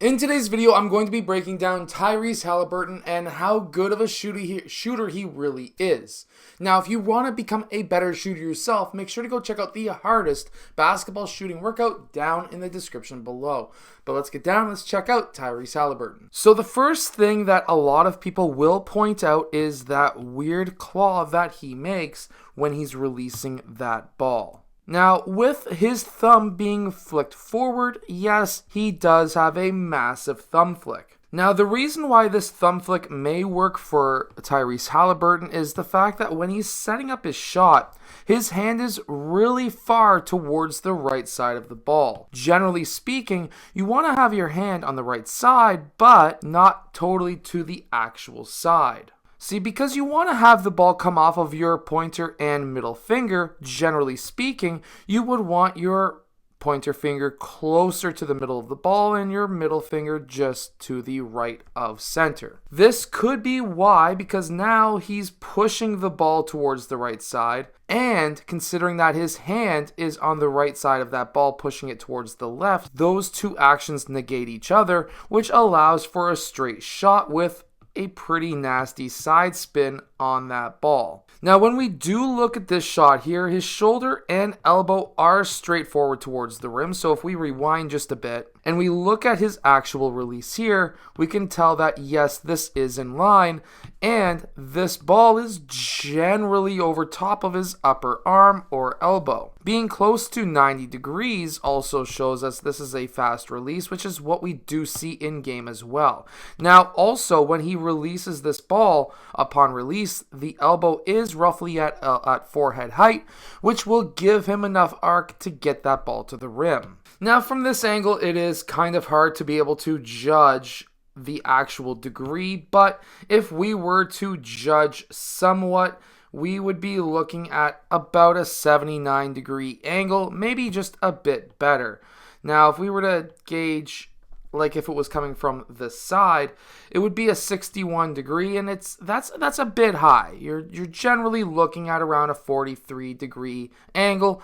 In today's video, I'm going to be breaking down Tyrese Haliburton and how good of a shooter he really is. Now, if you want to become a better shooter yourself, make sure to go check out the hardest basketball shooting workout down in the description below. But let's get down, let's check out Tyrese Haliburton. So the first thing that a lot of people will point out is that weird claw that he makes when he's releasing that ball. Now, with his thumb being flicked forward, yes, he does have a massive thumb flick. Now, the reason why this thumb flick may work for Tyrese Haliburton is the fact that when he's setting up his shot, his hand is really far towards the right side of the ball. Generally speaking, you want to have your hand on the right side, but not totally to the actual side. See, because you want to have the ball come off of your pointer and middle finger, generally speaking, you would want your pointer finger closer to the middle of the ball and your middle finger just to the right of center. This could be why, because now he's pushing the ball towards the right side, and considering that his hand is on the right side of that ball pushing it towards the left, those two actions negate each other, which allows for a straight shot with a pretty nasty side spin on that ball. Now, when we do look at this shot here, his shoulder and elbow are straight forward towards the rim. So if we rewind just a bit and we look at his actual release here, we can tell that yes, this is in line, and this ball is generally over top of his upper arm or elbow. Being close to 90 degrees also shows us this is a fast release, which is what we do see in game as well. Now, also when he releases this ball, upon release, the elbow is roughly at forehead height, which will give him enough arc to get that ball to the rim. Now, from this angle, it is kind of hard to be able to judge the actual degree, but if we were to judge somewhat, we would be looking at about a 79-degree angle, maybe just a bit better. Now, if we were to gauge, like if it was coming from this side, it would be a 61-degree, and that's a bit high. You're generally looking at around a 43-degree angle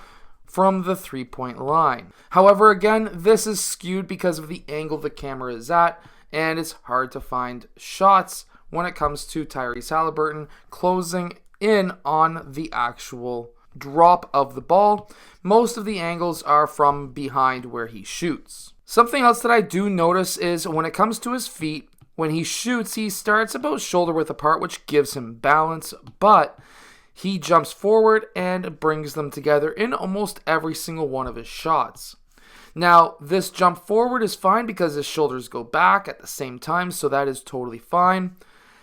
from the three-point line. However, again, this is skewed because of the angle the camera is at, and it's hard to find shots when it comes to Tyrese Haliburton closing in on the actual drop of the ball. Most of the angles are from behind where he shoots. Something else that I do notice is when it comes to his feet, when he shoots, he starts about shoulder width apart, which gives him balance, but he jumps forward and brings them together in almost every single one of his shots. Now, this jump forward is fine because his shoulders go back at the same time, so that is totally fine.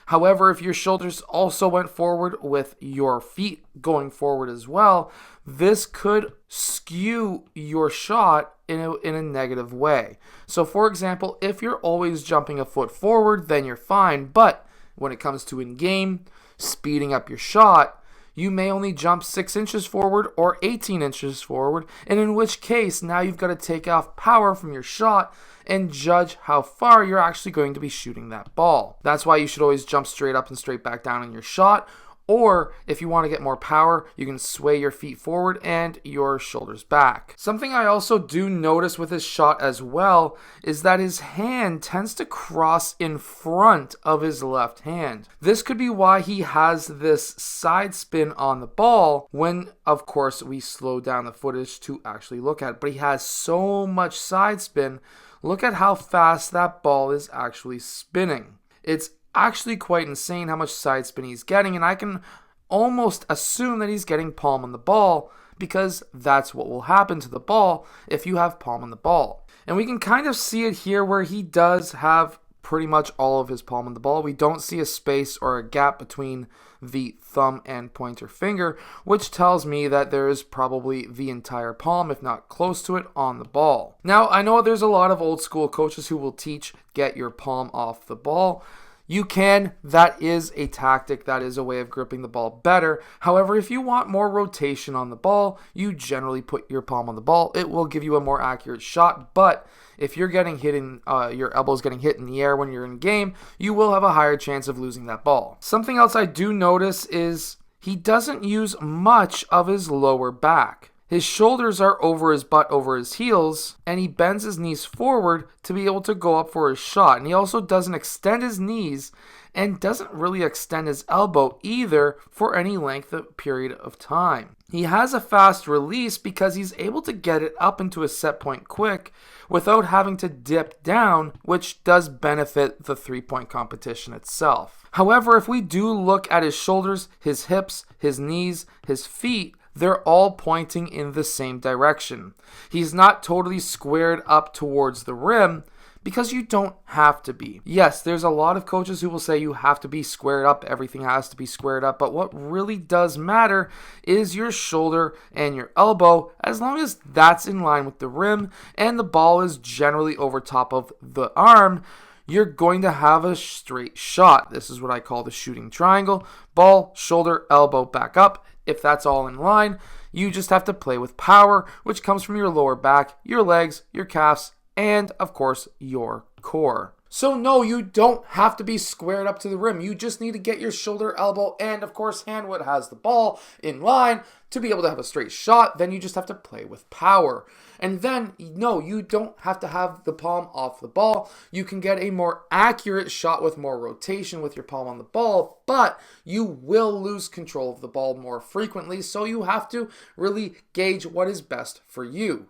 However, if your shoulders also went forward with your feet going forward as well, this could skew your shot in a negative way. So, for example, if you're always jumping a foot forward, then you're fine. But when it comes to in-game, speeding up your shot, you may only jump 6 inches forward or 18 inches forward, and in which case, now you've got to take off power from your shot and judge how far you're actually going to be shooting that ball. That's why you should always jump straight up and straight back down on your shot, or if you want to get more power, you can sway your feet forward and your shoulders back. Something I also do notice with his shot as well is that his hand tends to cross in front of his left hand. This could be why he has this side spin on the ball when, of course, we slow down the footage to actually look at it. But he has so much side spin. Look at how fast that ball is actually spinning. It's actually quite insane how much side spin he's getting, and I can almost assume that he's getting palm on the ball because that's what will happen to the ball if you have palm on the ball. And we can kind of see it here where he does have pretty much all of his palm on the ball. We don't see a space or a gap between the thumb and pointer finger, which tells me that there is probably the entire palm, if not close to it, on the ball. Now, I know there's a lot of old school coaches who will teach get your palm off the ball. You can, that is a tactic, that is a way of gripping the ball better. However, if you want more rotation on the ball, you generally put your palm on the ball. It will give you a more accurate shot, but if you're getting hit in, your elbow's getting hit in the air when you're in game, you will have a higher chance of losing that ball. Something else I do notice is he doesn't use much of his lower back. His shoulders are over his butt, over his heels, and he bends his knees forward to be able to go up for his shot. And he also doesn't extend his knees and doesn't really extend his elbow either for any length of period of time. He has a fast release because he's able to get it up into a set point quick without having to dip down, which does benefit the three-point competition itself. However, if we do look at his shoulders, his hips, his knees, his feet, they're all pointing in the same direction. He's not totally squared up towards the rim because you don't have to be. Yes, there's a lot of coaches who will say you have to be squared up, everything has to be squared up, but what really does matter is your shoulder and your elbow, as long as that's in line with the rim and the ball is generally over top of the arm, you're going to have a straight shot. This is what I call the shooting triangle. Ball, shoulder, elbow, back up. If that's all in line, you just have to play with power, which comes from your lower back, your legs, your calves, and of course, your core. So no, you don't have to be squared up to the rim. You just need to get your shoulder, elbow, and of course, hand what has the ball in line to be able to have a straight shot. Then you just have to play with power. And then, no, you don't have to have the palm off the ball. You can get a more accurate shot with more rotation with your palm on the ball, but you will lose control of the ball more frequently. So you have to really gauge what is best for you.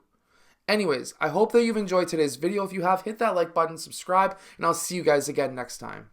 Anyways, I hope that you've enjoyed today's video. If you have, hit that like button, subscribe, and I'll see you guys again next time.